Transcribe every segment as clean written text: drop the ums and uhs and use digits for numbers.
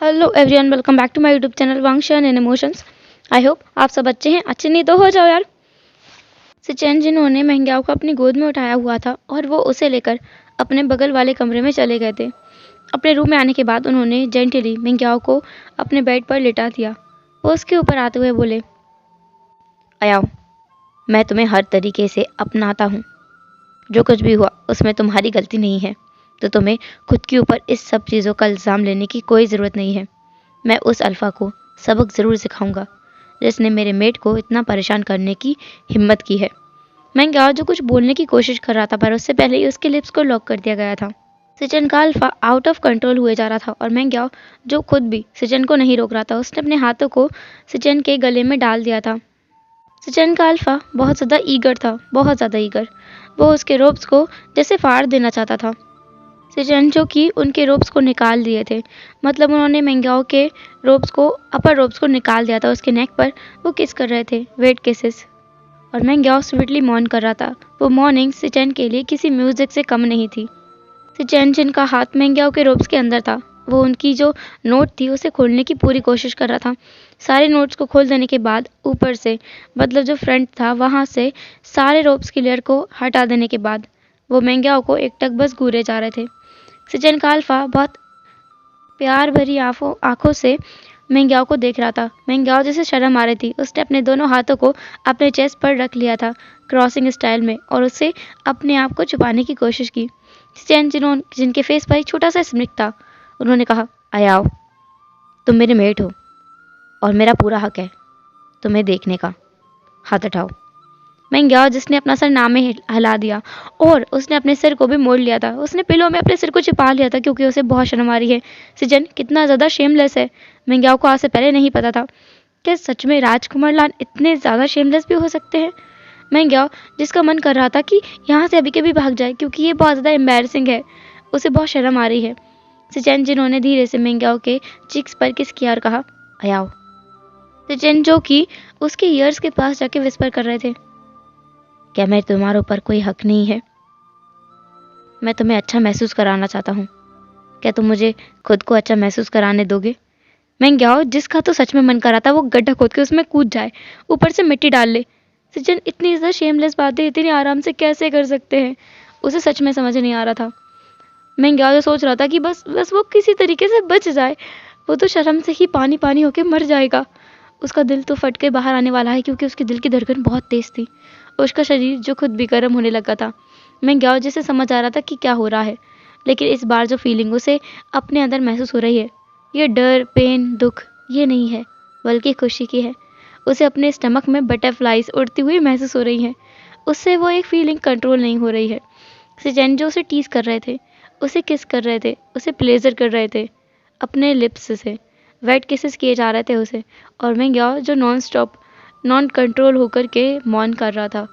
Hello everyone, welcome back to my YouTube channel वांगशन and emotions. I hope आप सब अच्छे हैं। अच्छे नहीं तो हो जाओ यार। सिचेन जिन्होंने महंग्याओं को अपनी गोद में उठाया हुआ था और वो उसे लेकर अपने बगल वाले कमरे में चले गए थे। अपने रूम में आने के बाद उन्होंने जेंटली महंग्याओं को अपने बेड पर लिटा दिया। वो उसके ऊपर आते हुए बोले, आयाओ, मैं तुम्हें हर तरीके से अपनाता हूँ। जो कुछ भी हुआ उसमें तुम्हारी गलती नहीं है, तो तुम्हें खुद के ऊपर इस सब चीज़ों का इल्ज़ाम लेने की कोई ज़रूरत नहीं है। मैं उस अल्फ़ा को सबक ज़रूर सिखाऊंगा जिसने मेरे मेट को इतना परेशान करने की हिम्मत की है। मैं जो कुछ बोलने की कोशिश कर रहा था, पर उससे पहले ही उसके लिप्स को लॉक कर दिया गया था। सिचन का अल्फ़ा आउट ऑफ कंट्रोल हुए जा रहा था और मैं जो खुद भी सिचन को नहीं रोक रहा था, उसने अपने हाथों को सिचन के गले में डाल दिया था। सिचन का अल्फ़ा बहुत ज़्यादा ईगर था, बहुत ज़्यादा ईगर। वो उसके रोब्स को जैसे फाड़ देना चाहता था। सिचन जो कि उनके रोब्स को निकाल दिए थे, मतलब उन्होंने मैंग्याओ के रोब्स को, अपर रोब्स को निकाल दिया था। उसके नेक पर वो किस कर रहे थे, वेट किसेस। और मैंग्याओ स्वीटली मौन कर रहा था। वो मॉर्निंग सिचन के लिए किसी म्यूजिक से कम नहीं थी। सिचन जिनका हाथ मैंग्याओ के रोब्स के अंदर था, वो उनकी जो नोट थी उसे खोलने की पूरी कोशिश कर रहा था। सारे नोट्स को खोल देने के बाद ऊपर से, मतलब जो फ्रंट था वहाँ से सारे रोब्स की लेयर को हटा देने के बाद वो मैंग्याओ को एकटक बस घूरे जा रहे थे। सिचन का अल्फ़ा बहुत प्यार भरी आंखों से मैंग्याओ को देख रहा था। मैंग्याओ जैसे शर्म आ रही थी, उसने अपने दोनों हाथों को अपने चेस्ट पर रख लिया था क्रॉसिंग स्टाइल में, और उससे अपने आप को छुपाने की कोशिश की। सिचन जिनके फेस पर एक छोटा सा स्मित था, उन्होंने कहा, आयाओ, तुम मेरे मेट हो और मेरा पूरा हक है तुम्हें देखने का। हाथ उठाओ। मैंग्याओ जिसने अपना सर नामे हिला दिया और उसने अपने सिर को भी मोड़ लिया था। उसने पिलो में अपने सिर को छिपा लिया था क्योंकि उसे बहुत शर्म आ रही है। सिजन कितना ज़्यादा शेमलेस है, मैंग्याओ को आज से पहले नहीं पता था। क्या सच में राजकुमार लाल इतने ज़्यादा शेमलेस भी हो सकते हैं? मैंग्याओ जिसका मन कर रहा था कि यहाँ से अभी के भी भाग जाए क्योंकि ये बहुत ज़्यादा एम्बेरसिंग है, उसे बहुत शर्म आ रही है। सिचन जिन्होंने धीरे से मैंग्याओ के चिक्स पर किस किया और कहा, आयाओ। सिचन जो कि उसके ईयर्स के पास जाके विस्पर कर रहे थे, क्या मैं तुम्हारे ऊपर कोई हक नहीं है? मैं तुम्हें अच्छा महसूस कराना चाहता हूँ। क्या तुम मुझे खुद को अच्छा महसूस कराने दोगे? मैंग्याओ जिसका तो सच में मन कर रहा था वो गड्ढा खोद के उसमें कूद जाए, ऊपर से मिट्टी डाल ले। सिचन इतनी ज़्यादा शेमलेस बातें इतनी आराम से कैसे कर सकते हैं? उसे सच में समझ नहीं आ रहा था। मैंग्याओ जो सोच रहा था कि बस बस वो किसी तरीके से बच जाए। वो तो शर्म से ही पानी पानी होके मर जाएगा। उसका दिल तो फट के बाहर आने वाला है क्योंकि उसके दिल की धड़कन बहुत तेज थी। उसका शरीर जो खुद भी गर्म होने लगा था। मैंग्याओ जिसे समझ आ रहा था कि क्या हो रहा है, लेकिन इस बार जो फीलिंग उसे अपने अंदर महसूस हो रही है, ये डर, पेन, दुख, ये नहीं है, बल्कि खुशी की है। उसे अपने स्टमक में बटरफ्लाइज उड़ती हुई महसूस हो रही हैं। उससे वो एक फीलिंग कंट्रोल नहीं हो रही है। सिचन जो उसे टीज कर रहे थे, उसे किस कर रहे थे, उसे प्लेजर कर रहे थे अपने लिप्स से, वेट किसेस किए जा रहे थे उसे। और मैंग्याओ जो नॉन कंट्रोल होकर के मौन कर रहा था,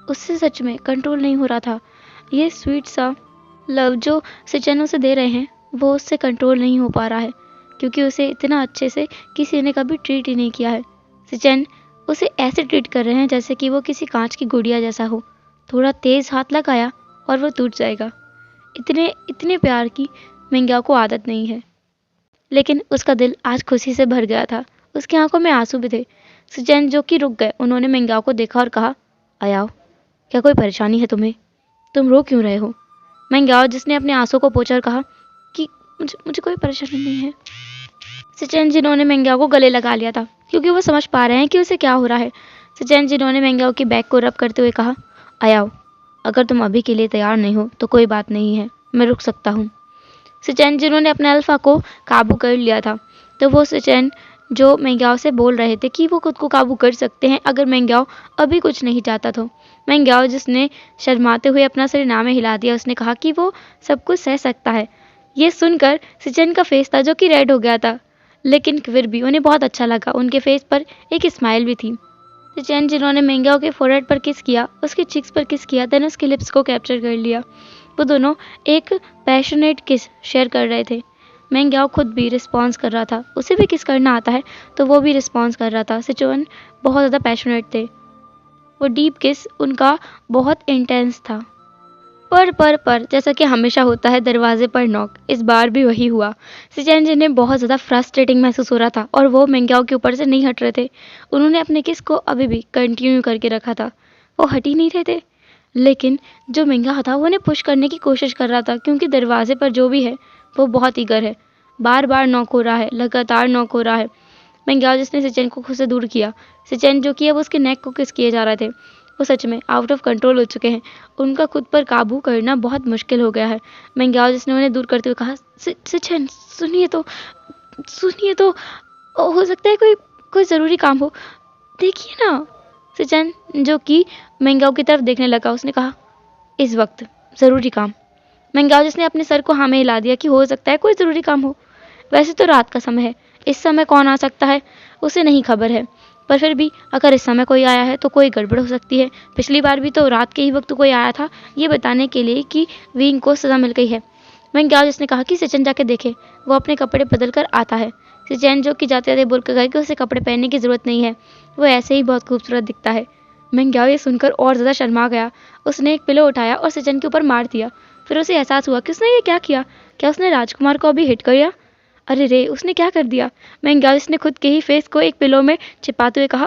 उससे सच में कंट्रोल नहीं हो रहा था। ये स्वीट सा लव जो सिचन उसे दे रहे हैं, वो उससे कंट्रोल नहीं हो पा रहा है क्योंकि उसे इतना अच्छे से किसी ने कभी ट्रीट ही नहीं किया है। सिचन उसे ऐसे ट्रीट कर रहे हैं जैसे कि वो किसी कांच की गुड़िया जैसा हो। थोड़ा तेज हाथ लगाया और वो टूट जाएगा। इतने इतने प्यार की मैंग्याओ को आदत नहीं है, लेकिन उसका दिल आज खुशी से भर गया था। उसकी आंखों में आंसू भी थे। सिचन जो कि रुक गए, उन्होंने मैंग्याओ को देखा और कहा, आयाओ, क्या कोई परेशानी है तुम्हें? तुम रो क्यों रहे हो? मैंग्याओ जिसने अपने आंसू को पोंछा और कहा कि मुझे कोई परेशानी नहीं है। सिचन जिन्होंने मैंग्याओ को गले लगा लिया था क्योंकि वो समझ पा रहे हैं कि उसे क्या हो रहा है। सिचन जिन्होंने मैंग्याओ की बैक को रब करते हुए कहा, आयाओ, अगर तुम अभी के लिए तैयार नहीं हो तो कोई बात नहीं है, मैं रुक सकता हूँ। सिचन जिन्होंने अपने अल्फा को काबू कर लिया था, तो वो सिचन जो मैंग्याओ से बोल रहे थे कि वो खुद को काबू कर सकते हैं अगर मैंग्याओ अभी कुछ नहीं चाहता तो। मैंग्याओ जिसने शर्माते हुए अपना सिर ना में हिला दिया, उसने कहा कि वो सब कुछ सह सकता है। ये सुनकर सिचन का फेस था जो कि रेड हो गया था, लेकिन फिर भी उन्हें बहुत अच्छा लगा। उनके फेस पर एक स्माइल भी थी। सिचन जिन्होंने मैंग्याओ के फोरहेड पर किस किया, उसके चिक्स पर किस किया, देन उसके लिप्स को कैप्चर कर लिया। वो दोनों एक पैशनेट किस शेयर कर रहे थे। मैंग्याओ खुद भी रिस्पॉन्स कर रहा था, उसे भी किस करना आता है तो वो भी रिस्पॉन्स कर रहा था। सिचन बहुत ज़्यादा पैशनेट थे। वो डीप किस उनका बहुत इंटेंस था। पर जैसा कि हमेशा होता है दरवाजे पर नॉक। इस बार भी वही हुआ। सिचेन जिन्हें बहुत ज़्यादा फ्रस्ट्रेटिंग महसूस हो रहा था और वो मेंग्याओ के ऊपर से नहीं हट रहे थे। उन्होंने अपने किस को अभी भी कंटिन्यू करके रखा था, वो हट ही नहीं रहे थे। लेकिन जो मेंग्याओ था वो उन्हें पुश करने की कोशिश कर रहा था, क्योंकि दरवाजे पर जो भी है वो बहुत ईगर है। बार बार नॉक हो रहा है, लगातार नॉक हो रहा है। मेंग्याओ जिसने सिचेन को खुद से दूर किया, सिचेन जो कि है वो उसके नेक को किस किए जा रहे थे, वो सच में आउट ऑफ कंट्रोल हो चुके हैं। उनका खुद पर काबू करना बहुत मुश्किल हो गया है। मेंग्याओ जिसने उन्हें दूर करते हुए कहा, सिचेन सुनिए तो हो सकता है कोई कोई ज़रूरी काम हो, देखिए ना। सिचेन जो कि मेंग्याओ की तरफ देखने लगा, उसने कहा, इस वक्त ज़रूरी काम। मेंग्याओ जिसने अपने सर को हाँ में हिला दिया कि हो सकता है कोई ज़रूरी काम हो। वैसे तो रात का समय है, इस समय कौन आ सकता है उसे नहीं खबर है, पर फिर भी अगर इस समय कोई आया है तो कोई गड़बड़ हो सकती है। पिछली बार भी तो रात के ही वक्त कोई आया था, ये बताने के लिए कि विंग को सज़ा मिल गई है। मेंग्याओ जिसने कहा कि सिचेन जाके देखे, वो अपने कपड़े बदल कर आता है। सिचेन जो कि जाते जाते बोल कर गए कि उसे कपड़े पहनने की ज़रूरत नहीं है, वो ऐसे ही बहुत खूबसूरत दिखता है। मेंग्याओ ये सुनकर और ज़्यादा शर्मा गया। उसने एक पिलो उठाया और सिचेन के ऊपर मार दिया। फिर उसे एहसास हुआ कि उसने ये क्या किया। क्या उसने राजकुमार को अभी हिट कर दिया? अरे रे, उसने क्या कर दिया? मेंग्याओ ने खुद के ही फेस को एक पिलो में छिपाते हुए कहा,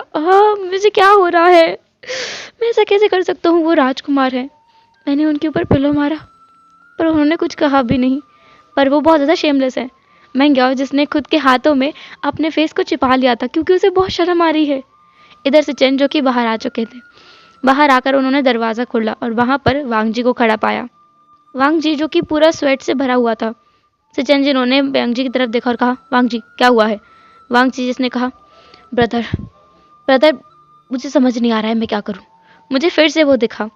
मुझे क्या हो रहा है? मैं ऐसा कैसे कर सकता हूँ? वो राजकुमार है। मैंने उनके ऊपर पिलो मारा, पर उन्होंने कुछ कहा भी नहीं। पर वो बहुत ज़्यादा शेमलेस है। मेंग्याओ जिसने खुद के हाथों में अपने फेस को छिपा लिया था, क्योंकि उसे बहुत शर्म आ रही है। इधर सिचेन जो कि बाहर आ चुके थे। बाहर आकर उन्होंने दरवाज़ा खोला और वहाँ पर वांग जी को खड़ा पाया। वांग जी जो कि पूरा स्वेट से भरा हुआ था। सिचेन जिन्होंने वांग जी की तरफ देखा और कहा, वांग जी क्या हुआ है? वांग जी जिसने कहा, ब्रदर मुझे समझ नहीं आ रहा है मैं क्या करूं। मुझे फिर से वो दिखा।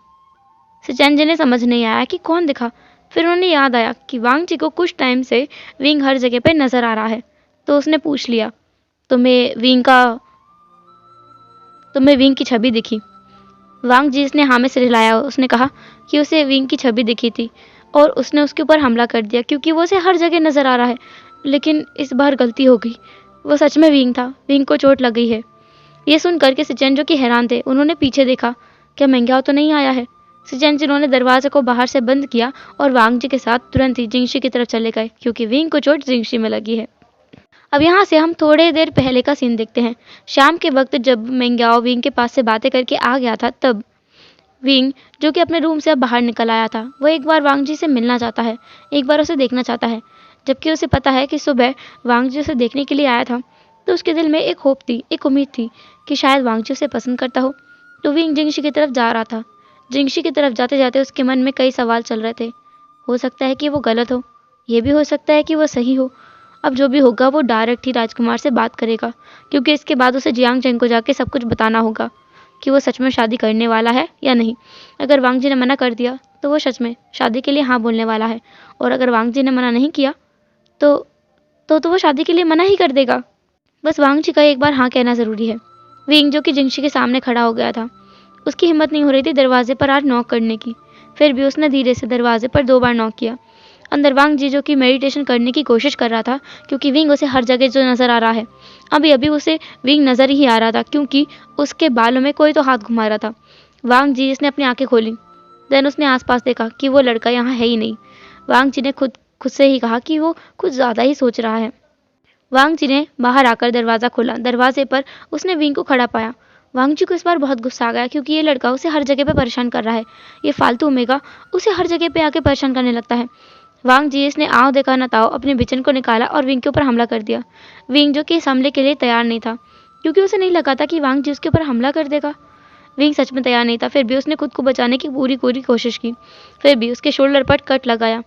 सिचेन जी ने समझ नहीं आया कि कौन दिखा। फिर उन्हें याद आया कि वांग जी को कुछ टाइम से विंग हर जगह पे नजर आ रहा है। तो उसने पूछ लिया, तुम्हें विंग की छवि दिखी? वांग जी ने हाँ में सिर हिलाया। उसने कहा कि उसे विंग की छवि दिखी थी और उसने उसके ऊपर हमला कर दिया, क्योंकि वो उसे हर जगह नजर आ रहा है। लेकिन इस बार गलती हो गई, वो सच में विंग था। विंग को चोट लग गई है। ये सुन करके सिचेन जो कि हैरान थे, उन्होंने पीछे देखा, क्या मेंग्याओ तो नहीं आया है? सिचेन जिन्होंने दरवाजे को बाहर से बंद किया और वांग जी के साथ तुरंत ही जिंगशी की तरफ चले गए, क्योंकि विंग को चोट जिंगशी में लगी है। अब यहाँ से हम थोड़े देर पहले का सीन देखते हैं। शाम के वक्त जब मेंग्याओ विंग के पास से बातें करके आ गया था, तब विंग जो कि अपने रूम से अब बाहर निकल आया था। वो एक बार वांग जी से मिलना चाहता है, एक बार उसे देखना चाहता है। जबकि उसे पता है कि सुबह वांग जी उसे देखने के लिए आया था, तो उसके दिल में एक होप थी, एक उम्मीद थी कि शायद वांग जी उसे पसंद करता हो। तो विंग जिंगशी की तरफ जा रहा था। जिंगशी की तरफ जाते जाते उसके मन में कई सवाल चल रहे थे। हो सकता है कि वो गलत हो, ये भी हो सकता है कि वो सही हो। अब जो भी होगा वो डायरेक्ट ही राजकुमार से बात करेगा, क्योंकि इसके बाद उसे जियांग चेंग को जाके सब कुछ बताना होगा कि वो सच में शादी करने वाला है या नहीं। अगर वांग जी ने मना कर दिया तो वो सच में शादी के लिए हाँ बोलने वाला है, और अगर वांग जी ने मना नहीं किया तो वो शादी के लिए मना ही कर देगा। बस वांग जी का एक बार हाँ कहना ज़रूरी है। विंग जो कि जिंगशी के सामने खड़ा हो गया था, उसकी हिम्मत नहीं हो रही थी दरवाजे पर आज नॉक करने की। फिर भी उसने धीरे से दरवाजे पर 2 बार नॉक किया। अंदर वांग जी जो कि मेडिटेशन करने की कोशिश कर रहा था, क्योंकि विंग उसे हर जगह जो नज़र आ रहा है। अभी अभी उसे विंग नज़र ही आ रहा था, क्योंकि उसके बालों में कोई तो हाथ घुमा रहा था। वांग जी जिसने अपनी आंखें खोली, देन उसने आसपास देखा कि वो लड़का यहाँ है ही नहीं। वांग जी ने खुद से ही कहा कि वो कुछ ज़्यादा ही सोच रहा है। वांग जी ने बाहर आकर दरवाज़ा खोला। दरवाजे पर उसने विंग को खड़ा पाया। वांग जी को इस बार बहुत गुस्सा आ गया, क्योंकि ये लड़का उसे हर जगह पे परेशान कर रहा है। ये फालतू ओमेगा उसे हर जगह पे आके परेशान करने लगता है। वांग जी ने आओ देखा न ताओ अपने बिचन को निकाला और विंग के ऊपर हमला कर दिया। विंग जो कि इस हमले के लिए तैयार नहीं था, क्योंकि उसे नहीं लगा था कि वांग जी उसके ऊपर हमला कर देगा। विंग सच में तैयार नहीं था, फिर भी उसने खुद को बचाने की पूरी कोशिश की। फिर भी उसके शोल्डर पर कट लगाया।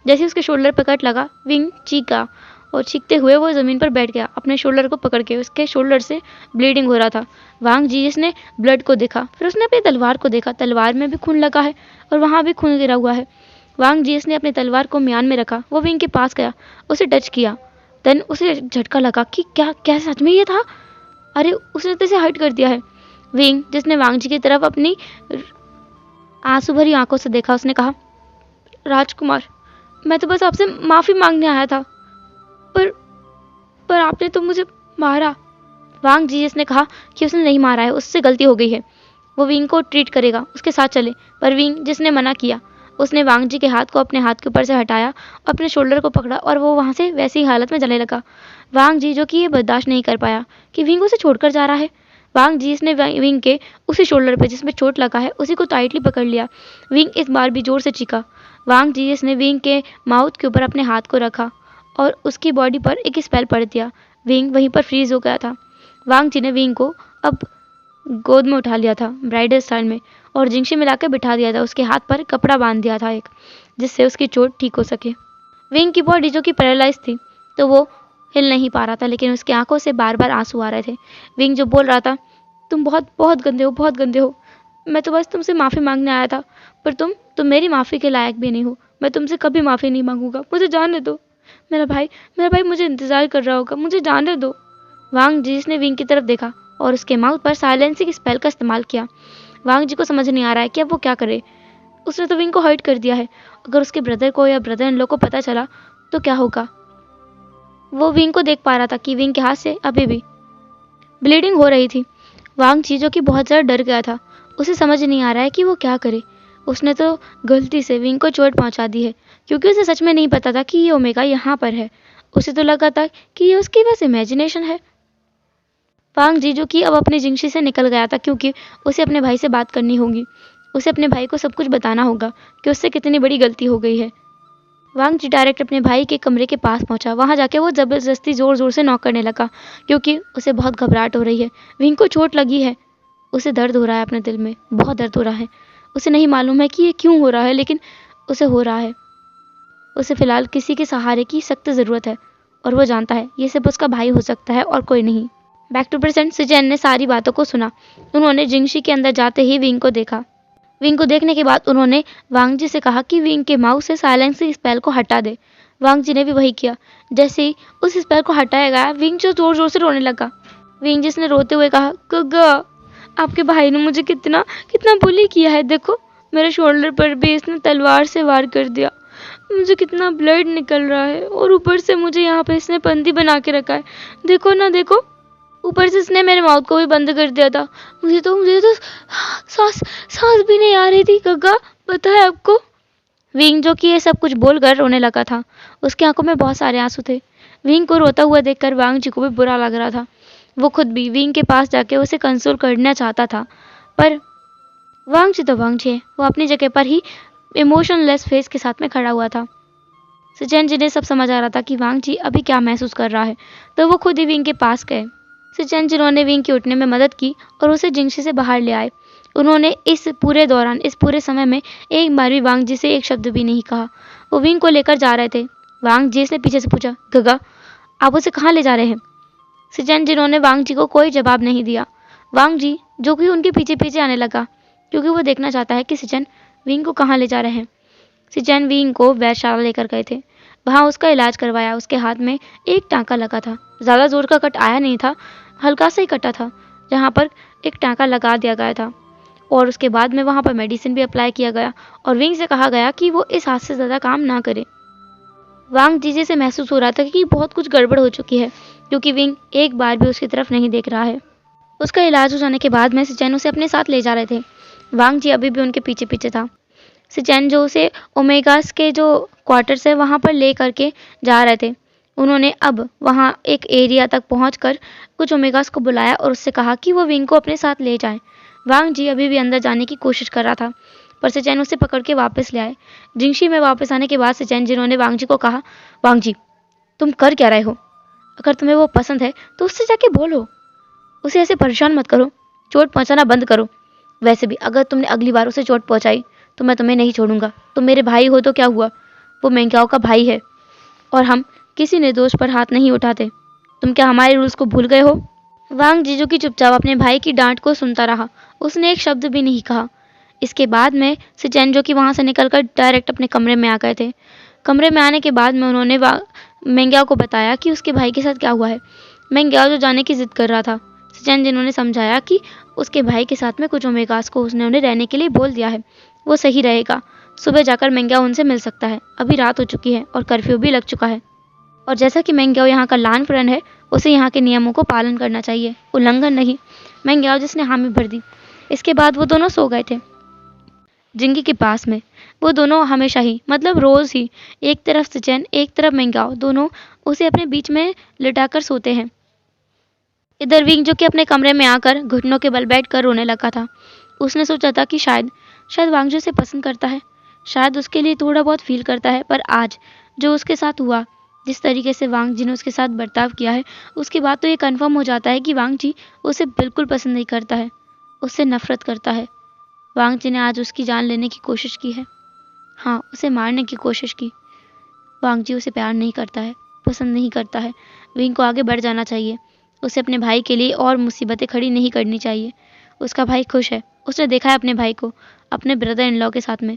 जैसे उसके शोल्डर पर कट लगा, विंग चीखा और चीखते हुए वो ज़मीन पर बैठ गया, अपने शोल्डर को पकड़ के। उसके शोल्डर से ब्लीडिंग हो रहा था। वांग जी जिसने ब्लड को देखा, फिर उसने अपनी तलवार को देखा। तलवार में भी खून लगा है और वहाँ भी खून गिरा हुआ है। वांग जी ने अपनी तलवार को म्यान में रखा। वो विंग के पास गया, उसे टच किया। देन उसे झटका लगा कि क्या सच में ये था? अरे उसने तो इसे हर्ट कर दिया है। विंग जिसने वांग जी की तरफ अपनी आंसू भरी आंखों से देखा, उसने कहा, राजकुमार मैं तो बस आपसे माफ़ी मांगने आया था, पर आपने तो मुझे मारा। वांग जी जिसने कहा कि उसने नहीं मारा है, उससे गलती हो गई है, वो विंग को ट्रीट करेगा, उसके साथ चले। पर विंग जिसने मना किया, उसने वांग जी के हाथ को अपने हाथ के ऊपर से हटाया, अपने शोल्डर को पकड़ा और वो वहाँ से वैसी ही हालत में जलने लगा। वांग जी जो कि ये बर्दाश्त नहीं कर पाया कि विंग उसे छोड़कर जा रहा है। वांग जी ने विंग के उसी शोल्डर पे जिसमें चोट लगा है उसी को टाइटली पकड़ लिया। विंग इस बार भी जोर से चीखा। वांग जी ने विंग के माउथ के ऊपर अपने हाथ को रखा और उसकी बॉडी पर एक स्पेल पड़ दिया। विंग वहीं पर फ्रीज हो गया था। वांग जी ने विंग को अब गोद में उठा लिया था ब्राइडल स्टाइल में और जिंगशी मिलाकर बिठा दिया था। उसके हाथ पर कपड़ा बांध दिया था एक, जिससे उसकी चोट ठीक हो सके। विंग की बॉडी जो कि पैरालाइज थी तो वो हिल नहीं पा रहा था, लेकिन उसकी आंखों से बार बार आंसू आ रहे थे। विंग जो बोल रहा था, तुम बहुत बहुत गंदे हो, बहुत गंदे हो। मैं तो बस तुमसे माफ़ी मांगने आया था, पर तुम मेरी माफ़ी के लायक भी नहीं हो। मैं तुमसे कभी माफ़ी नहीं मांगूंगा, मुझे जाने दो। मेरा भाई मुझे इंतज़ार कर रहा होगा, मुझे जाने दो। वांग जी ने विंग की तरफ देखा और उसके माउथ पर साइलेंसिंग स्पेल का इस्तेमाल किया। वांग जी को समझ नहीं आ रहा है कि अब वो क्या करे। उसने तो विंग को हर्ट कर दिया है, अगर उसके ब्रदर को या ब्रदर इन लोग को पता चला तो क्या होगा। वो विंग को देख पा रहा था कि विंग के हाथ से अभी भी ब्लीडिंग हो रही थी। वांग जी जो कि बहुत ज़्यादा डर गया था, उसे समझ नहीं आ रहा है कि वो क्या करे। उसने तो गलती से विंग को चोट पहुंचा दी है, क्योंकि उसे सच में नहीं पता था कि ये ओमेगा यहाँ पर है। उसे तो लगा था कि ये उसकी बस इमेजिनेशन है। वांग जी जो कि अब अपनी जिंगशी से निकल गया था, क्योंकि उसे अपने भाई से बात करनी होगी। उसे अपने भाई को सब कुछ बताना होगा कि उससे कितनी बड़ी गलती हो गई है। वांग जी डायरेक्ट अपने भाई के कमरे के पास पहुंचा। वहां जाके वो जबरदस्ती जोर जोर से नॉक करने लगा, क्योंकि उसे बहुत घबराहट हो रही है। विंग को चोट लगी है, उसे दर्द हो रहा है, अपने दिल में बहुत दर्द हो रहा है। उसे नहीं मालूम है कि ये क्यों हो रहा है, लेकिन उसे हो रहा है। उसे फिलहाल किसी के सहारे की सख्त ज़रूरत है और वो जानता है ये सिर्फ उसका भाई हो सकता है और कोई नहीं। Back to present. सिचेन ने सारी बातों को सुना। उन्होंने जिंगशी के अंदर जाते ही विंग को देखा। विंग को देखने के बाद उन्होंने वांग जी से कहा कि विंग के माउथ से साइलेंसिंग स्पेल को हटा दे। वांग जी ने भी वही किया। जैसे ही उस स्पेल को हटाया गया, विंग जो जोर जोर से रोने लगा। विंग जिसने रोते हुए कहा, गगा आपके भाई ने मुझे कितना कितना बुली किया है। देखो मेरे शोल्डर पर भी इसने तलवार से वार कर दिया, मुझे कितना ब्लड निकल रहा है और ऊपर से मुझे यहाँ पे इसने बंदी बना के रखा है। देखो ना देखो, ऊपर से इसने मेरे माउथ को भी बंद कर दिया था। मुझे तो सांस भी नहीं आ रही थी। गगा पता है आपको। विंग जो कि ये सब कुछ बोलकर रोने लगा था। उसकी आंखों में बहुत सारे आंसू थे। विंग को रोता हुआ देखकर वांग जी को भी बुरा लग रहा था। वो खुद भी विंग के पास जाके उसे कंसोल करना चाहता था, पर वांग जी तो वांग जी है। वो अपनी जगह पर ही इमोशनलेस फेस के साथ में खड़ा हुआ था। सिचेन जी ने सब समझ आ रहा था कि वांग जी अभी क्या महसूस कर रहा है, तो वो खुद ही विंग के पास गए। सिचेन जिन्होंने विंग के उठने में मदद की और उसे जिंगशी से बाहर ले आए। उन्होंने इस पूरे समय में एक बार भी वांग जी से एक शब्द भी नहीं कहा। वो विंग को लेकर जा रहे थे। वांग जी ने पीछे से पूछा, गगा आप उसे कहाँ ले जा रहे हैं। सिचेन जिन्होंने वांग जी को कोई जवाब नहीं दिया। वांग जी जो कि उनके पीछे पीछे आने लगा, क्योंकि वो देखना चाहता है कि सिचेन विंग को कहाँ ले जा रहे हैं। सिचेन विंग को वैधशाला लेकर गए थे। वहाँ उसका इलाज करवाया। उसके हाथ में एक टाँका लगा था। ज़्यादा जोर का कट आया नहीं था, हल्का सा ही कटा था, जहाँ पर एक टाँका लगा दिया गया था। और उसके बाद में वहाँ पर मेडिसिन भी अप्लाई किया गया और विंग से कहा गया कि वो इस हाथ से ज़्यादा काम ना करे। वांग जी से महसूस हो रहा था कि बहुत कुछ गड़बड़ हो चुकी है, क्योंकि विंग एक बार भी उसकी तरफ नहीं देख रहा है। उसका इलाज हो जाने के बाद में सिचेन उसे अपने साथ ले जा रहे थे। वांग जी अभी भी उनके पीछे पीछे था। सिचेन जो उसे ओमेगास के जो क्वार्टर्स है वहाँ पर ले करके जा रहे थे। उन्होंने अब वहाँ एक एरिया तक पहुँचकर कुछ ओमेगास को बुलाया और उससे कहा कि वो विंग को अपने साथ ले जाएं। वांग जी अभी भी अंदर जाने की कोशिश कर रहा था, पर सिचेन उसे पकड़ के वापस ले आए। जिंगशी में वापस आने के बाद सिचेन जिन्होंने वांग जी को कहा, वांग जी तुम कर क्या रहे हो। अगर तुम्हें वो पसंद है तो उससे जाके बोलो, उसे ऐसे परेशान मत करो, चोट पहुँचाना बंद करो। वैसे भी अगर तुमने अगली बार उसे चोट पहुँचाई तो मैं तुम्हें नहीं छोड़ूंगा। तुम मेरे भाई हो तो क्या हुआ, वो मेंग्याओ का भाई है और हम किसी निर्दोष पर हाथ नहीं उठाते। तुम क्या हमारे रूल्स को भूल गए हो। वांग जीजू की चुपचाप अपने भाई की डांट को सुनता रहा। उसने एक शब्द भी नहीं कहा। इसके बाद में सिचेन जो कि वहाँ से निकलकर डायरेक्ट अपने कमरे में आ गए थे। कमरे में आने के बाद में उन्होंने मेंग्याओ को बताया कि उसके भाई के साथ क्या हुआ है। मेंग्याओ जो जाने की जिद कर रहा था। सिचेन जिन्होंने समझाया कि उसके भाई के साथ में कुछ ओमेगास को उसने उन्हें रहने के लिए बोल दिया है, वो सही रहेगा। सुबह जाकर मेंग्याओ उनसे मिल सकता है। अभी रात हो चुकी है और कर्फ्यू भी लग चुका है, और जैसा कि मेंग्याओ यहाँ का लान फ्रेंड है, उसे यहाँ के नियमों को पालन करना चाहिए, उल्लंघन नहीं। मेंग्याओ जिसने हामी भर दी। इसके बाद वो दोनों सो गए थे। जिंगी के पास में। वो दोनों हमेशा ही, मतलब रोज ही, एक तरफ सिचेन एक तरफ मेंगाओ, दोनों उसे अपने बीच में लिटाकर सोते हैं। इधर विंग जो कि अपने कमरे में आकर घुटनों के बल बैठकर रोने लगा था। उसने सोचा था कि शायद शायद वांगजू उसे पसंद करता है, शायद उसके लिए थोड़ा बहुत फील करता है। पर आज जो उसके साथ हुआ, जिस तरीके से वांग जी ने उसके साथ बर्ताव किया है, उसके बाद तो ये कन्फर्म हो जाता है कि वांग जी उसे बिल्कुल पसंद नहीं करता है, उससे नफरत करता है। वांग जी ने आज उसकी जान लेने की कोशिश की है, हाँ, उसे मारने की कोशिश की। वांग जी उसे प्यार नहीं करता है, पसंद नहीं करता है। विंग को आगे बढ़ जाना चाहिए, उसे अपने भाई के लिए और मुसीबतें खड़ी नहीं करनी चाहिए। उसका भाई खुश है, उसने देखा है अपने भाई को अपने ब्रदर इन लॉ के साथ में,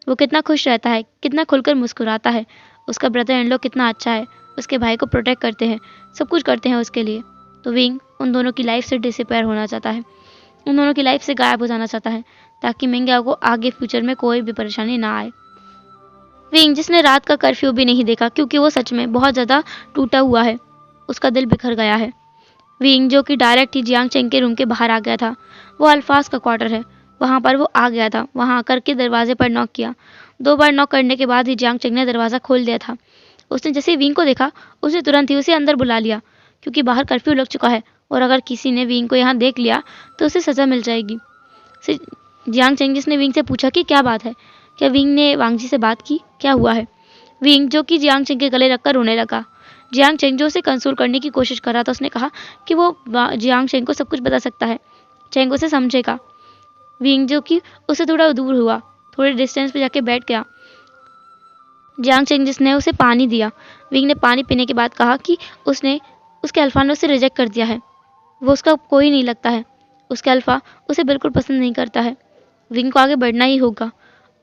वो कितना खुश रहता है, कितना खुलकर मुस्कुराता है। उसका ब्रदर इन लॉ कितना अच्छा है, उसके भाई को प्रोटेक्ट करते हैं, सब कुछ करते हैं उसके लिए। तो विंग उन दोनों की लाइफ से डिसअपेयर होना चाहता है, उन दोनों की लाइफ से गायब हो जाना चाहता है, ताकि मेंग्या को आगे फ्यूचर में कोई भी परेशानी ना आए। विंग जिसने रात का कर्फ्यू भी नहीं देखा, क्योंकि वो सच में बहुत ज़्यादा टूटा हुआ है, उसका दिल बिखर गया है। विंग जो कि डायरेक्ट ही जियांग चेंग के रूम के बाहर आ गया था, वो अल्फाज का क्वार्टर है, वहाँ पर वो आ गया था। वहाँ आकर के दरवाजे पर नॉक किया। 2 बार नॉक करने के बाद ही जियांग चेंग ने दरवाज़ा खोल दिया था। उसने जैसे ही विंग को देखा, उसने तुरंत ही उसे अंदर बुला लिया, क्योंकि बाहर कर्फ्यू लग चुका है और अगर किसी ने विंग को यहाँ देख लिया तो उसे सज़ा मिल जाएगी। जियांग चेंग जिसने विंग से पूछा कि क्या बात है, क्या विंग ने वांग जी से बात की, क्या हुआ है। विंग जो कि जियांग चेंग के गले रखकर रोने लगा। जियांग चेंग जो उसे कंसोल करने की कोशिश कर रहा था, उसने कहा कि वो जियांग चेंग को सब कुछ बता सकता है, चेंग उसे समझेगा। विंग जो कि उससे थोड़ा दूर हुआ, थोड़े डिस्टेंस पे जाके बैठ गया। जियांग चेंग जिसने उसे पानी दिया, विंग ने पानी पीने के बाद कहा कि उसके अल्फा ने उसे रिजेक्ट कर दिया है, वो उसका कोई नहीं लगता है, उसके अल्फा उसे बिल्कुल पसंद नहीं करता है। विंग को आगे बढ़ना ही होगा।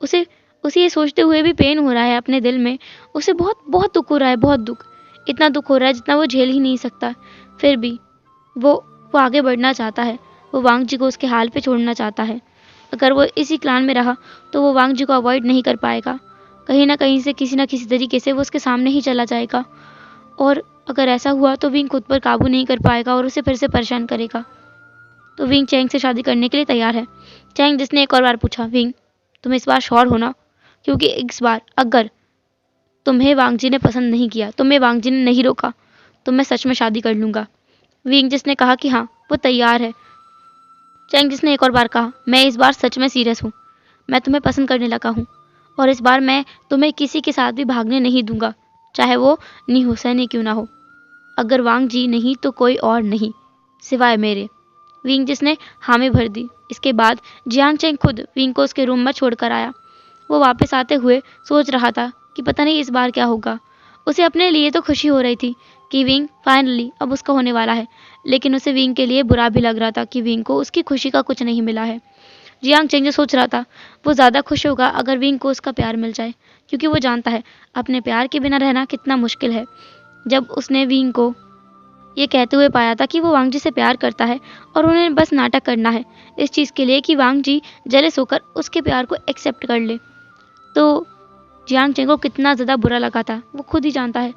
उसे ये सोचते हुए भी पेन हो रहा है अपने दिल में, उसे बहुत बहुत दुख हो रहा है, बहुत दुख, इतना दुख हो रहा है जितना वो झेल ही नहीं सकता। फिर भी वो आगे बढ़ना चाहता है, वो वांग जी को उसके हाल पे छोड़ना चाहता है। अगर वो इसी क्लान में रहा तो वो वांग जी को अवॉइड नहीं कर पाएगा, कहीं ना कहीं से किसी ना किसी तरीके से वो उसके सामने ही चला जाएगा। और अगर ऐसा हुआ तो विंग खुद पर काबू नहीं कर पाएगा और उसे फिर से परेशान करेगा। तो विंग चैंग से शादी करने के लिए तैयार है। चैंग जिसने एक और बार पूछा, विंग तुम इस बार श्योर हो ना, क्योंकि इस बार अगर तुम्हें वांग जी ने पसंद नहीं किया, तुम्हें वांग जी ने नहीं रोका, तो मैं सच में शादी कर लूँगा। विंग जिसने कहा कि हाँ वो तैयार है। चैंग जिसने एक और बार कहा, मैं इस बार सच में सीरियस हूँ, मैं तुम्हें पसंद करने लगा हूँ और इस बार मैं तुम्हें किसी के साथ भी भागने नहीं दूंगा, चाहे वो नी हुसैन ही क्यों ना हो। अगर वांग जी नहीं तो कोई और नहीं सिवाय मेरे। विंग जिसने हामी भर दी। इसके बाद जियांग चेंग खुद विंग को उसके रूम में छोड़कर आया। वो वापस आते हुए सोच रहा था कि पता नहीं इस बार क्या होगा। उसे अपने लिए तो खुशी हो रही थी कि विंग फाइनली अब उसका होने वाला है, लेकिन उसे विंग के लिए बुरा भी लग रहा था कि विंग को उसकी खुशी का कुछ नहीं मिला है। जियांग चेंग जो सोच रहा था वो ज़्यादा खुश होगा अगर विंग को उसका प्यार मिल जाए, क्योंकि वो जानता है अपने प्यार के बिना रहना कितना मुश्किल है। जब उसने विंग को ये कहते हुए पाया था कि वो वांग जी से प्यार करता है और उन्हें बस नाटक करना है इस चीज़ के लिए कि वांग जी जेलस होकर उसके प्यार को एक्सेप्ट कर ले, तो जियांग चेंग को कितना ज़्यादा बुरा लगा था वो खुद ही जानता है।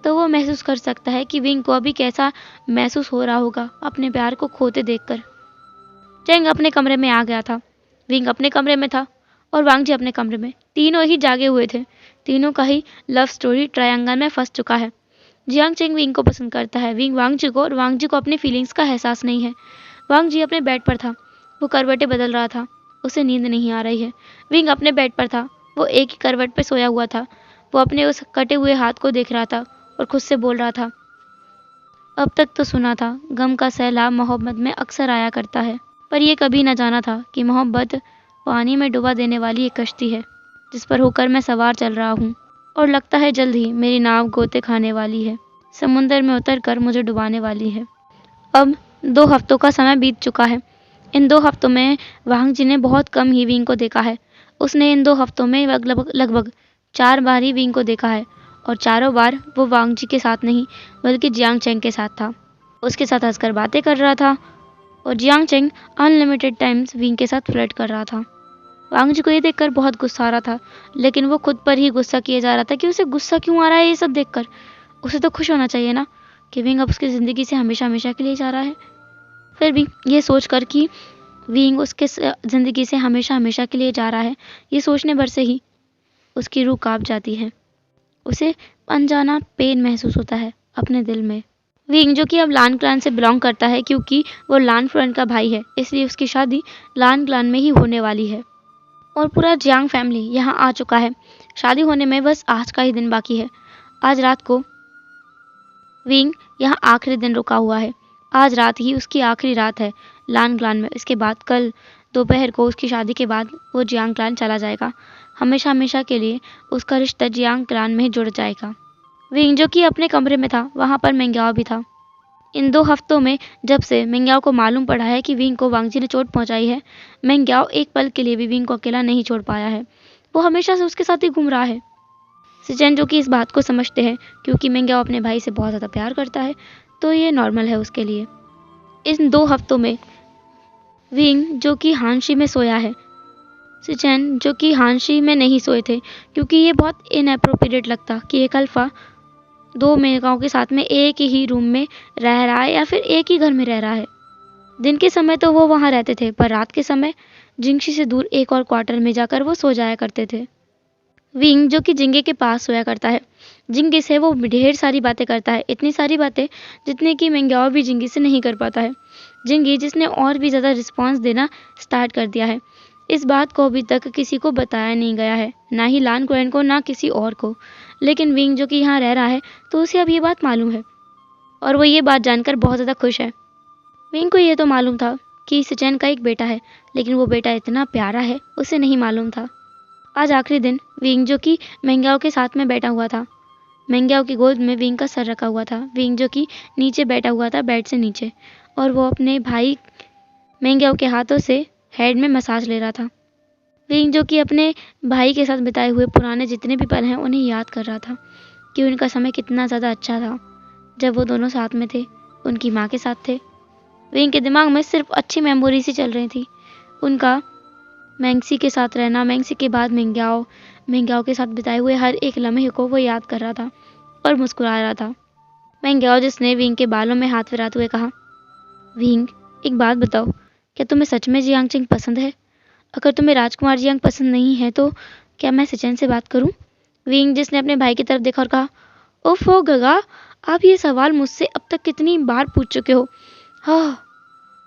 तो वो महसूस कर सकता है कि विंग को अभी कैसा महसूस हो रहा होगा अपने प्यार को खोते देखकर। चेंग अपने कमरे में आ गया था, विंग अपने कमरे में था और वांग जी अपने कमरे में। तीनों ही जागे हुए थे, तीनों का ही लव स्टोरी ट्रायंगल में फंस चुका है। जियांग चेंग विंग को पसंद करता है, विंग वांग जी को, और वांग जी को अपनी फीलिंग्स का एहसास नहीं है। वांग जी अपने बेड पर था, वो करवटें बदल रहा था, उसे नींद नहीं आ रही है। विंग अपने बेड पर था, वो एक ही करवट पर सोया हुआ था, वो अपने उस कटे हुए हाथ को देख रहा था और खुद से बोल रहा था, अब तक तो सुना था गम का सैलाब मोहब्बत में अक्सर आया करता है, पर यह कभी न जाना था कि मोहब्बत पानी में डुबा देने वाली एक कश्ती है जिस पर होकर मैं सवार चल रहा हूँ और लगता है जल्द ही मेरी नाव गोते खाने वाली है, समुंदर में उतरकर मुझे डुबाने वाली है। अब 2 हफ्तों का समय बीत चुका है। इन 2 हफ्तों में वांग जी ने बहुत कम ही विंग को देखा है। उसने इन 2 हफ्तों में लगभग 4 बार ही विंग को देखा है और चारों बार वो वांग जी के साथ नहीं बल्कि जियांग चेंग के साथ था। उसके साथ हंसकर बातें कर रहा था और जियांग चेंग अनलिमिटेड टाइम्स विंग के साथ फ्लर्ट कर रहा था। वांग जी को ये देखकर बहुत गुस्सा आ रहा था, लेकिन वो खुद पर ही गुस्सा किए जा रहा था कि उसे गुस्सा क्यों आ रहा है ये सब देखकर। उसे तो खुश होना चाहिए ना कि विंग अब उसकी ज़िंदगी से हमेशा हमेशा के लिए जा रहा है। फिर भी ये सोचकर कि विंग उसके ज़िंदगी से हमेशा हमेशा के लिए जा रहा है, ये सोचने भर से ही उसकी रूह कांप जाती है। उसे अनजाना पेन महसूस होता है अपने दिल में। विंग जो कि अब लान क्लान से बिलोंग करता है, क्योंकि वो लान फ्रेंड का भाई है, इसलिए उसकी शादी लान क्लान में ही होने वाली है और पूरा जियांग फैमिली यहाँ आ चुका है। शादी होने में बस आज का ही दिन बाकी है। आज रात को विंग यहाँ आखिरी दिन रुका हुआ है। आज रात ही उसकी आखिरी रात है लान क्लान में। इसके बाद कल दोपहर को उसकी शादी के बाद वो जियांग क्लान चला जाएगा। हमेशा हमेशा के लिए उसका रिश्ता जियांग क्लान में ही जुड़ जाएगा। विंग जो कि अपने कमरे में था, वहाँ पर मेंग्याओ भी था। इन 2 हफ्तों में जब से मेंग्याओ को मालूम पड़ा है कि विंग को वांगजी ने चोट पहुंचाई है, मेंग्याओ एक पल के लिए भी विंग को अकेला नहीं छोड़ पाया है। वो हमेशा से उसके साथ ही घूम रहा है। सिचेन जो कि इस बात को समझते हैं, क्योंकि मेंग्याओ अपने भाई से बहुत ज़्यादा प्यार करता है, तो ये नॉर्मल है उसके लिए। इन 2 हफ्तों में विंग जो कि हानशी में सोया है, सिचेन जो कि हानशी में नहीं सोए थे, क्योंकि ये बहुत इनएप्रोप्रिएट लगता कि एक अल्फा 2 मेंगाओं के साथ में एक ही रूम में रह रहा है या फिर एक ही घर में रह रहा है। दिन के समय तो वो वहाँ रहते थे, पर रात के समय जिंगशी से दूर एक और क्वार्टर में जाकर वो सो जाया करते थे। विंग जो कि जिंगे के पास सोया करता है। जिंगे से वो ढेर सारी बातें करता है, इतनी सारी बातें जितनी कि मेंग्याओ भी जिंगे से नहीं कर पाता है। जिंगे जिसने और भी ज़्यादा रिस्पॉन्स देना स्टार्ट कर दिया है। इस बात को अभी तक किसी को बताया नहीं गया है, ना ही लान क्वेन को, ना किसी और को। लेकिन विंग जो कि यहाँ रह रहा है, तो उसे अब ये बात मालूम है और वो ये बात जानकर बहुत ज़्यादा खुश है। विंग को ये तो मालूम था कि सिचेन का एक बेटा है, लेकिन वो बेटा इतना प्यारा है, उसे नहीं मालूम था। आज आखिरी दिन विंग जो कि मेंग्याओ के साथ में बैठा हुआ था। मेंग्याओ की गोद में विंग का सर रखा हुआ था। विंग जो कि नीचे बैठा हुआ था, बेड से नीचे, और वो अपने भाई मेंग्याओ के हाथों से हेड में मसाज ले रहा था। विंग जो कि अपने भाई के साथ बिताए हुए पुराने जितने भी पल हैं उन्हें याद कर रहा था कि उनका समय कितना ज़्यादा अच्छा था जब वो दोनों साथ में थे, उनकी माँ के साथ थे। विंग के दिमाग में सिर्फ अच्छी मेमोरीज ही चल रही थी। उनका मैंगसी के साथ रहना, मैंगसी के बाद मेंग्याओ के साथ बिताए हुए हर एक लम्हे को वो याद कर रहा था और मुस्कुरा रहा था। मेंग्याओ जिसने विंग के बालों में हाथ फिराते हुए कहा, विंग एक बात बताओ, क्या तुम्हें सच में जियांग चेंग पसंद है? अगर तुम्हें राजकुमार जियांग पसंद नहीं है तो क्या मैं सिचेन से बात करूं? विंग जिसने अपने भाई की तरफ देखा और कहा, ओफो गगा, आप ये सवाल मुझसे अब तक कितनी बार पूछ चुके हो। हाँ,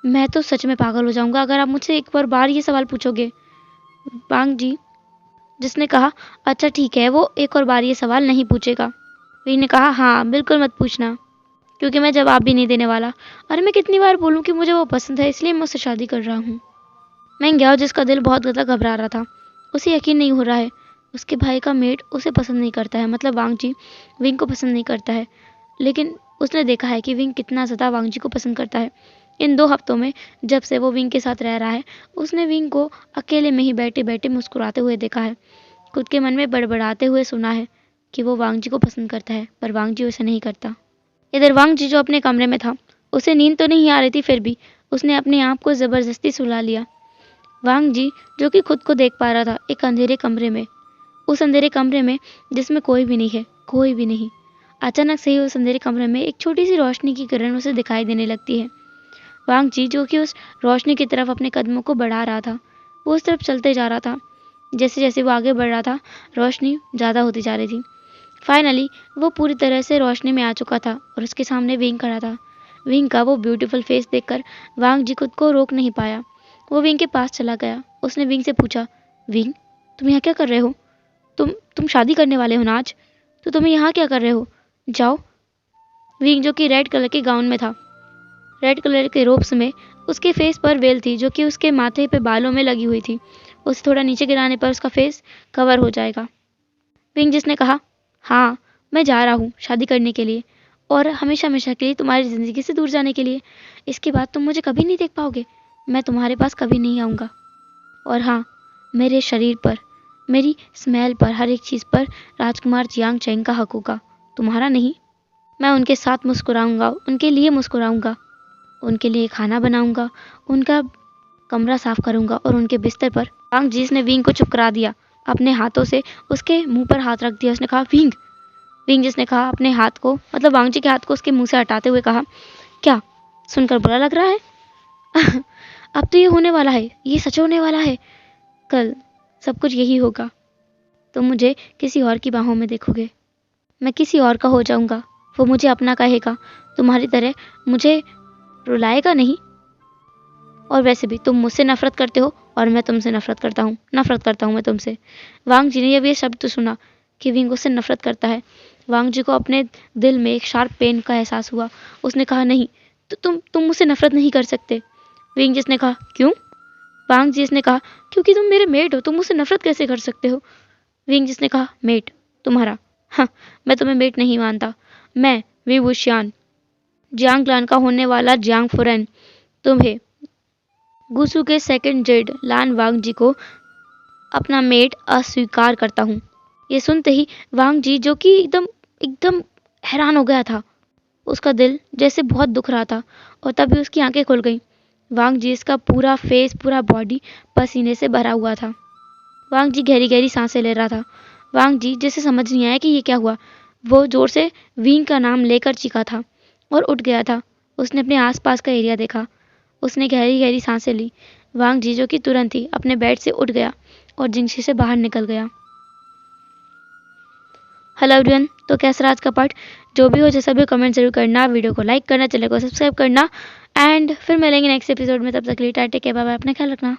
मैं तो सच में पागल हो जाऊंगा अगर आप मुझसे एक बार ये सवाल पूछोगे। वांग जी जिसने कहा, अच्छा ठीक है, वो एक और बार ये सवाल नहीं पूछेगा। विंग ने कहा, हाँ बिल्कुल मत पूछना, क्योंकि मैं जवाब भी नहीं देने वाला। अरे मैं कितनी बार बोलूं कि मुझे वो पसंद है, इसलिए मैं उससे शादी कर रहा हूँ। मेंग्याओ जिसका दिल बहुत ज़्यादा घबरा रहा था, उसे यकीन नहीं हो रहा है उसके भाई का मेट उसे पसंद नहीं करता है, मतलब वांग जी विंग को पसंद नहीं करता है। लेकिन उसने देखा है कि विंग कितना ज़्यादा वांग जी को पसंद करता है। इन 2 हफ्तों में जब से वो विंग के साथ रह रहा है, उसने विंग को अकेले में ही बैठे बैठे मुस्कुराते हुए देखा है, खुद के मन में बड़बड़ाते हुए सुना है कि वो वांग जी को पसंद करता है, पर वांग जी उसे नहीं करता। इधर वांग जी जो अपने कमरे में था, उसे नींद तो नहीं आ रही थी, फिर भी उसने अपने आप को ज़बरदस्ती सुला लिया। वांग जी जो कि खुद को देख पा रहा था एक अंधेरे कमरे में, उस अंधेरे कमरे में जिसमें कोई भी नहीं है, कोई भी नहीं। अचानक से ही उस अंधेरे कमरे में एक छोटी सी रोशनी की किरण उसे दिखाई देने लगती है। वांग जी जो कि उस रोशनी की तरफ अपने कदमों को बढ़ा रहा था, वो उस तरफ चलते जा रहा था। जैसे जैसे वो आगे बढ़ रहा था, रोशनी ज़्यादा होती जा रही थी। फाइनली वो पूरी तरह से रोशनी में आ चुका था और उसके सामने विंग खड़ा था। विंग का वो ब्यूटीफुल फेस देखकर वांग जी खुद को रोक नहीं पाया। वो विंग के पास चला गया। उसने विंग से पूछा, विंग तुम यहाँ क्या कर रहे हो? तुम शादी करने वाले हो ना आज? तो तुम यहाँ क्या कर रहे हो? जाओ। विंग जो कि रेड कलर के गाउन में था, रेड कलर के रोब्स में, उसके फेस पर वेल थी जो कि उसके माथे पे बालों में लगी हुई थी। उसे थोड़ा नीचे गिराने पर उसका फेस कवर हो जाएगा। विंग जिसने कहा, हाँ मैं जा रहा हूँ शादी करने के लिए, और हमेशा हमेशा के लिए तुम्हारी ज़िंदगी से दूर जाने के लिए। इसके बाद तुम मुझे कभी नहीं देख पाओगे, मैं तुम्हारे पास कभी नहीं आऊँगा। और हाँ, मेरे शरीर पर, मेरी स्मेल पर, हर एक चीज़ पर राजकुमार जियांग चेंग का हक होगा, तुम्हारा नहीं। मैं उनके साथ मुस्कुराऊंगा, उनके लिए मुस्कुराऊंगा, उनके लिए खाना बनाऊंगा, उनका कमरा साफ करूंगा और उनके बिस्तर पर। वांग जी ने विंग को चुप करा दिया, अपने हाथों से उसके मुंह पर हाथ रख दिया। उसने कहा, विंग। विंग जिसने कहा अपने हाथ को, मतलब वांग जी के हाथ को उसके मुंह से हटाते हुए कहा, क्या सुनकर बुरा लग रहा है? अब तो ये होने वाला है, ये सच होने वाला है। कल सब कुछ यही होगा। तुम मुझे किसी और की बाहों में देखोगे, मैं किसी और का हो जाऊंगा। वो मुझे अपना कहेगा, तुम्हारी तरह मुझे रुलाएगा नहीं। और वैसे भी तुम मुझसे नफरत करते हो और मैं तुमसे नफरत करता हूँ मैं तुमसे। वांग जी ने जब ये शब्द सुना कि विंग उससे नफरत करता है, वांग जी को अपने दिल में एक शार्प पेन का एहसास हुआ। उसने कहा, नहीं, तो तुम मुझसे नफरत नहीं कर सकते। विंग जिसने कहा, क्यों? वांग जी ने कहा, क्योंकि तुम मेरे मेट हो, तुम मुझसे नफरत कैसे कर सकते हो? विंग जिसने कहा, मेट तुम्हारा? हाँ, मैं तुम्हें मेट नहीं मानता। मैं वी वुशियान, जियांग क्लान का होने वाला जियांग फुरेन, तुम्हें गुसू के सेकंड जेड लान वांग जी को अपना मेट अस्वीकार करता हूँ। ये सुनते ही वांग जी, जो कि एकदम एकदम हैरान हो गया था, उसका दिल जैसे बहुत दुख रहा था, और तभी उसकी आंखें खुल गईं। वांग जी इसका पूरा फेस, पूरा बॉडी पसीने से भरा हुआ था। वांग जी गहरी गहरी सांसें ले रहा था। वांग जी, जिसे समझ नहीं आया कि ये क्या हुआ, वो जोर से विंग का नाम लेकर चीखा था और उठ गया था। उसने अपने आसपास का एरिया देखा। उसने गहरी गहरी सांसें ली। वांग जी, जो कि तुरंत ही अपने बेड से उठ गया और जिंगशी से बाहर निकल गया। हेलो एवरीवन, तो कैसा रहा आज का पार्ट? जो भी हो, जैसा भी कमेंट जरूर करना, वीडियो को लाइक करना, चैनल को सब्सक्राइब करना, एंड फिर मिलेंगे नेक्स्ट एपिसोड में। तब तक के लिए tata, take care, bye bye, अपना ख्याल रखना।